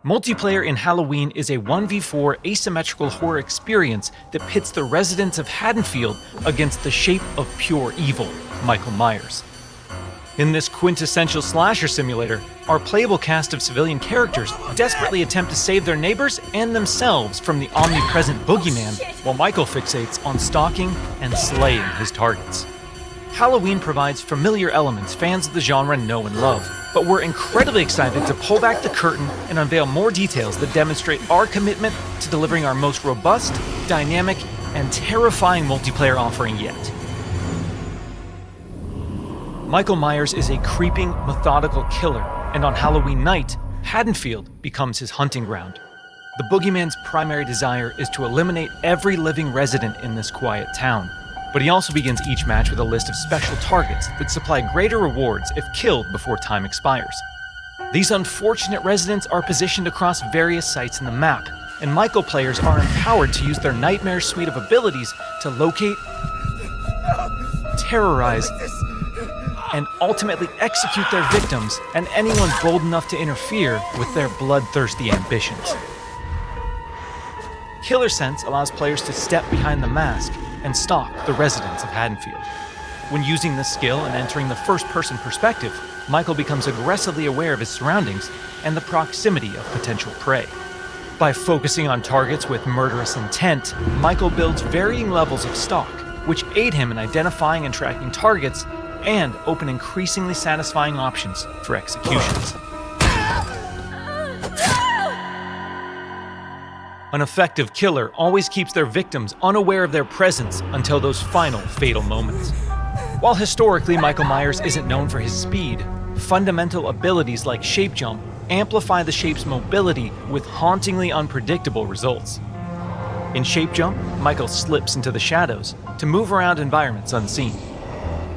Multiplayer in Halloween is a 1v4 asymmetrical horror experience that pits the residents of Haddonfield against the shape of pure evil, Michael Myers. In this quintessential slasher simulator, our playable cast of civilian characters desperately attempt to save their neighbors and themselves from the omnipresent boogeyman, while Michael fixates on stalking and slaying his targets. Halloween provides familiar elements fans of the genre know and love, but we're incredibly excited to pull back the curtain and unveil more details that demonstrate our commitment to delivering our most robust, dynamic, and terrifying multiplayer offering yet. Michael Myers is a creeping, methodical killer, and on Halloween night, Haddonfield becomes his hunting ground. The boogeyman's primary desire is to eliminate every living resident in this quiet town, but he also begins each match with a list of special targets that supply greater rewards if killed before time expires. These unfortunate residents are positioned across various sites in the map, and Michael players are empowered to use their nightmare suite of abilities to locate, terrorize, and ultimately execute their victims and anyone bold enough to interfere with their bloodthirsty ambitions. Killer Sense allows players to step behind the mask and stalk the residents of Haddonfield. When using this skill and entering the first-person perspective, Michael becomes aggressively aware of his surroundings and the proximity of potential prey. By focusing on targets with murderous intent, Michael builds varying levels of stalk, which aid him in identifying and tracking targets and open increasingly satisfying options for executions. An effective killer always keeps their victims unaware of their presence until those final fatal moments. While historically Michael Myers isn't known for his speed, fundamental abilities like shape jump amplify the shape's mobility with hauntingly unpredictable results. In shape jump, Michael slips into the shadows to move around environments unseen.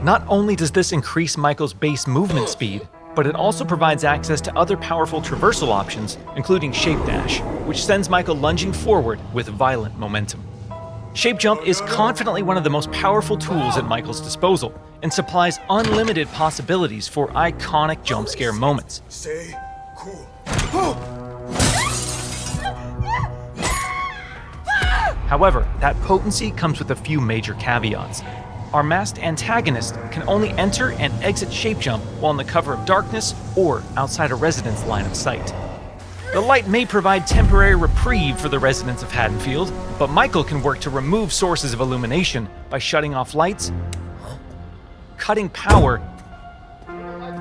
Not only does this increase Michael's base movement speed, but it also provides access to other powerful traversal options, including Shape Dash, which sends Michael lunging forward with violent momentum. Shape Jump is confidently one of the most powerful tools at Michael's disposal, and supplies unlimited possibilities for iconic jump scare moments. Stay cool. However, that potency comes with a few major caveats. Our masked antagonist can only enter and exit Shape Jump while in the cover of darkness or outside a resident's line of sight. The light may provide temporary reprieve for the residents of Haddonfield, but Michael can work to remove sources of illumination by shutting off lights, cutting power,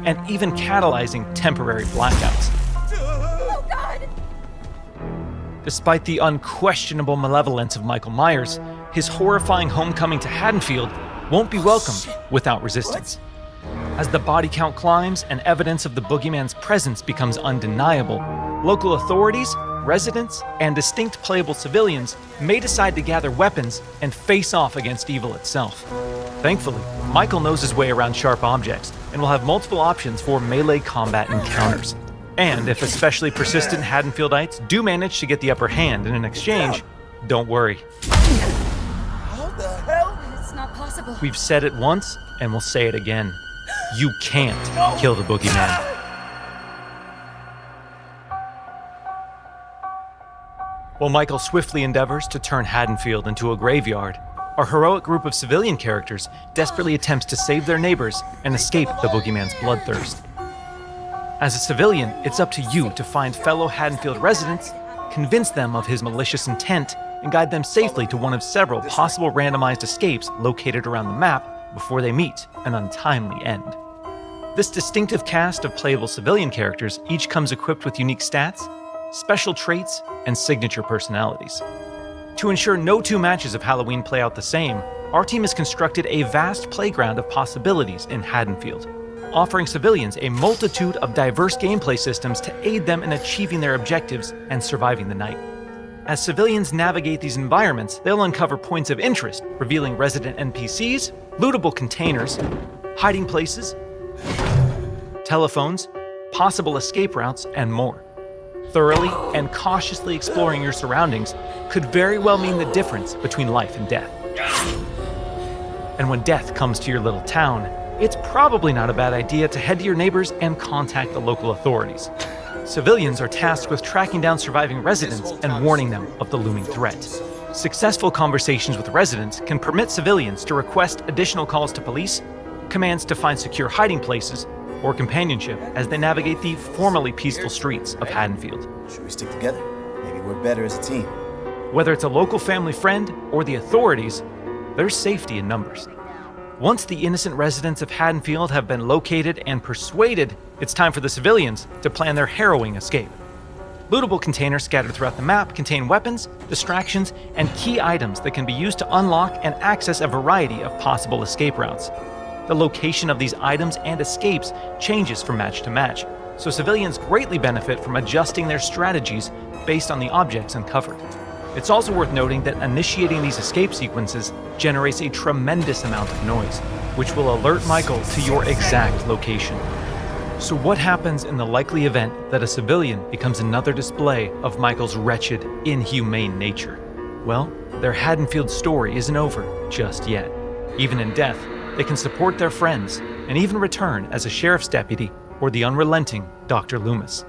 and even catalyzing temporary blackouts. Oh God! Despite the unquestionable malevolence of Michael Myers, his horrifying homecoming to Haddonfield won't be welcomed without resistance. As the body count climbs and evidence of the boogeyman's presence becomes undeniable, local authorities, residents, and distinct playable civilians may decide to gather weapons and face off against evil itself. Thankfully, Michael knows his way around sharp objects and will have multiple options for melee combat encounters. And if especially persistent Haddonfieldites do manage to get the upper hand in an exchange, don't worry. How the hell? It's not possible. We've said it once, and we'll say it again. You can't kill the boogeyman. While Michael swiftly endeavors to turn Haddonfield into a graveyard, our heroic group of civilian characters desperately attempts to save their neighbors and escape the boogeyman's bloodthirst. As a civilian, it's up to you to find fellow Haddonfield residents, convince them of his malicious intent, and guide them safely to one of several possible randomized escapes located around the map before they meet an untimely end. This distinctive cast of playable civilian characters each comes equipped with unique stats, special traits, and signature personalities. To ensure no two matches of Halloween play out the same, our team has constructed a vast playground of possibilities in Haddonfield, offering civilians a multitude of diverse gameplay systems to aid them in achieving their objectives and surviving the night. As civilians navigate these environments, they'll uncover points of interest, revealing resident NPCs, lootable containers, hiding places, telephones, possible escape routes, and more. Thoroughly and cautiously exploring your surroundings could very well mean the difference between life and death. And when death comes to your little town, it's probably not a bad idea to head to your neighbors and contact the local authorities. Civilians are tasked with tracking down surviving residents and warning them of the looming threat. Successful conversations with residents can permit civilians to request additional calls to police, commands to find secure hiding places, or companionship as they navigate the formerly peaceful streets of Haddonfield. Should we stick together? Maybe work better as a team. Whether it's a local family friend or the authorities, there's safety in numbers. Once the innocent residents of Haddonfield have been located and persuaded, it's time for the civilians to plan their harrowing escape. Lootable containers scattered throughout the map contain weapons, distractions, and key items that can be used to unlock and access a variety of possible escape routes. The location of these items and escapes changes from match to match, so civilians greatly benefit from adjusting their strategies based on the objects uncovered. It's also worth noting that initiating these escape sequences generates a tremendous amount of noise, which will alert Michael to your exact location. So what happens in the likely event that a civilian becomes another display of Michael's wretched, inhumane nature? Well, their Haddonfield story isn't over just yet. Even in death, they can support their friends and even return as a sheriff's deputy or the unrelenting Dr. Loomis.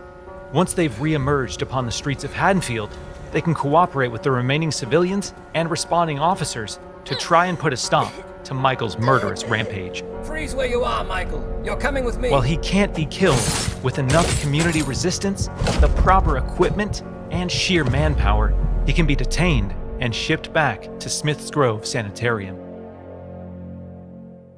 Once they've re-emerged upon the streets of Haddonfield, they can cooperate with the remaining civilians and responding officers to try and put a stop to Michael's murderous rampage. Freeze where you are, Michael. You're coming with me. While he can't be killed, with enough community resistance, the proper equipment, and sheer manpower, he can be detained and shipped back to Smith's Grove Sanitarium.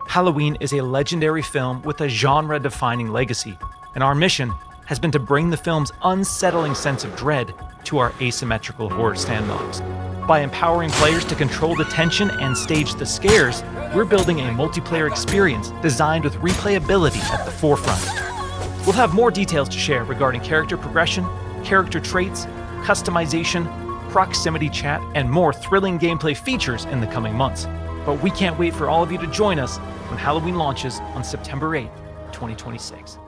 Halloween is a legendary film with a genre-defining legacy, and our mission has been to bring the film's unsettling sense of dread to our asymmetrical horror sandbox. By empowering players to control the tension and stage the scares, we're building a multiplayer experience designed with replayability at the forefront. We'll have more details to share regarding character progression, character traits, customization, proximity chat, and more thrilling gameplay features in the coming months. But we can't wait for all of you to join us when Halloween launches on September 8th, 2026.